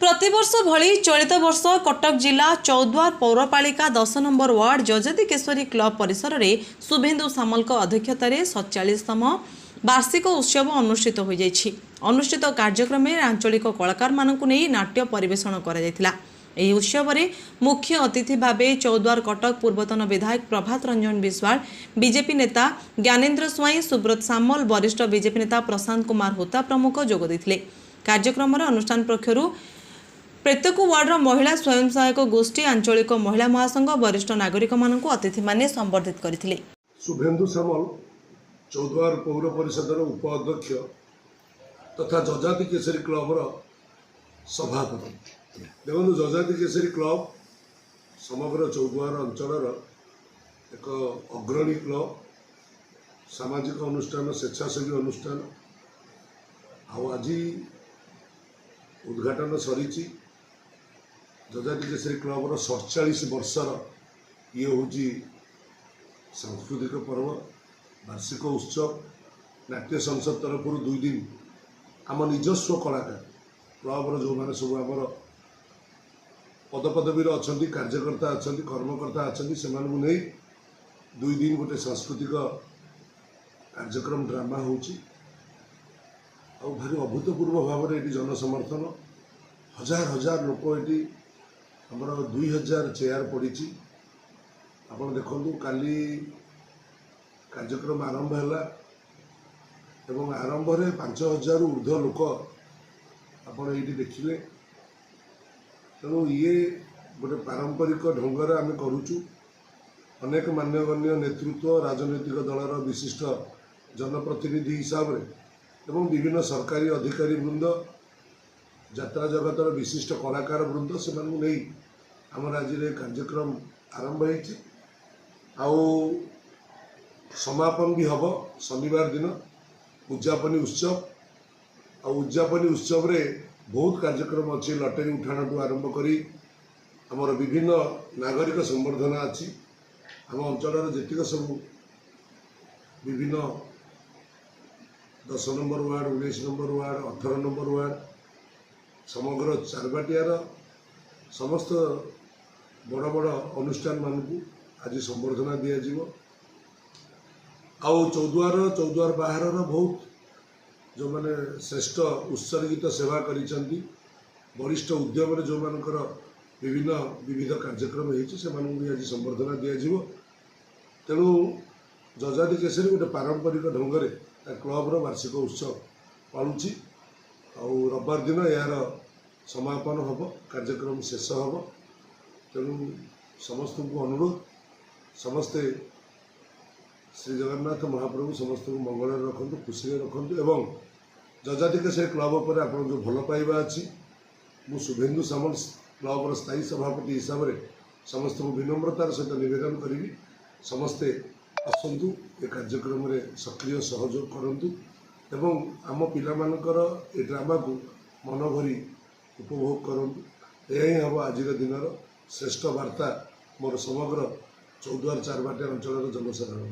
प्रतिवर्ष भली चलित वर्ष कटक जिला चौद्वार पौरपालिका 10 number ward Jajati Keshari club परिसर में शुभेन्दु सामल अध्यक्षतार 47तम वार्षिक उत्सव अनुष्ठित हो जाइछि। अनुष्ठित कार्यक्रम में आंचलिक कलाकार मानकु नहीं नाट्य परिवेषण करा ଏହି ଉତ୍ସବରେ ମୁଖ୍ୟ ଅତିଥି ଭାବେ ଚୌଦ୍ୱାର କଟକ ପୂର୍ବତନ ବିଧାୟକ ପ୍ରଭାତ ରଞ୍ଜନ ବିଶ୍ୱାଳ, ବିଜେପି ନେତା ଜ୍ଞାନେନ୍ଦ୍ର ସ୍ୱାଇଁ, ସୁବ୍ରତ ସାମଲ, ବରିଷ୍ଠ ବିଜେପି ନେତା ପ୍ରଶାନ୍ତ କୁମାର ହୋତା ପ୍ରମୁଖ ଯୋଗ ଦେଇଥିଲେ। କାର୍ଯ୍ୟକ୍ରମରେ ଅନୁଷ୍ଠାନ ପକ୍ଷରୁ प्रत्येक वार्डर महिला स्वयं सहायक गोष्ठी, आंचलिक महिला महासंघ, वरिष्ठ नागरिक मानकु अतिथि माने संबर्धित करथिले। शुभेन्दु सामल चौद्वार पौर परिषदर उपाध्यक्ष तथा जजाति केसरी क्लबर सभापति। देखो जजाति केसरी क्लब समग्र चौद्वार अंचल एक अग्रणी क्लब, सामाजिक अनुष्ठान, स्वेच्छासेवी अनुष्ठान। आज उद्घाटन सरी जजाति केसरी क्लबर 47 वर्षर ये हूँ सांस्कृतिक पर्व, वार्षिक उत्सव। नाट्य संसद तरफ 2 दिन आम निजस्व कलाकार क्लबर जो मैंने सब आमर पदपदवी अच्छा, कार्यकर्ता अच्छा, कर्मकर्ता अच्छा, से 2 दिन गोटे सांस्कृतिक कार्यक्रम ड्रामा हो भारी अभूतपूर्व भाव में ये जनसमर्थन, हजार हजार लोक ये आमर 2000 चेयर पड़ी। आप देखु काली कार्यक्रम आरंभ है एवं आरंभ में 5000 ऊर्ध्व लोक आप देखिले। तेणु ये गोटे पारंपरिक ढंगर आम करुचु। अनेक मान्यगण्य नेतृत्व, राजनैतिक दलर विशिष्ट जनप्रतिनिधि हिसाब से एवं विभिन्न सरकारी अधिकारी वृंद, यात्रा जगतर विशिष्ट कलाकार वृंद से नहीं आमर आज कार्यक्रम आरंभ हो। समापन भी हम शनिवार दिन उद्यापनी उत्सव। उद्यापनी उत्सव रे बहुत कार्यक्रम अच्छी, लटरी उठाण आरंभ करी आमर विभिन्न नागरिक संवर्धना अच्छी। आम अंचल जेतिक सब विभिन्न 10 number ward, 19 number ward, 18 number ward, समग्र चारबाटियार समस्त बड़ बड़ अनुष्ठान मानक आज संबर्धना दि जाव। चौद्वार बाहर बहुत जो मैंने श्रेष्ठ उत्सर्गित सेवा करिसेंती, वरिष्ठ उद्यम जो मानकर विभिन्न विविध कार्यक्रम होती से भी आज संबर्धना दि जाव। तेणु जजाति केसरी गोटे पारंपरिक ढंग से क्लबर वार्षिक उत्सव पालुची। रविवार दिन यार समापन हम, कार्यक्रम शेष हम। तेणु समस्त को अनुरोध, समस्ते श्री जगन्नाथ महाप्रभु समस्त को मंगल रखु, खुशी रखु। एवं जजाति केसरी क्लब पर आप जो भल पाइबा अच्छी, मु शुभेन्दु सामल क्लबर स्थायी सभापति हिसाब से समस्त को विनम्रतार सहित निवेदन करी समस्ते आसतु ए कार्यक्रम में सक्रिय सहयोग करंतु एवं आम पिला मानकर ए ड्रामा को मन भरी उपभोग करंतु। यही हम आज दिन श्रेष्ठ वार्ता मोर समग्र चौद्वार चारबाटिया अंचल जनसाधारण।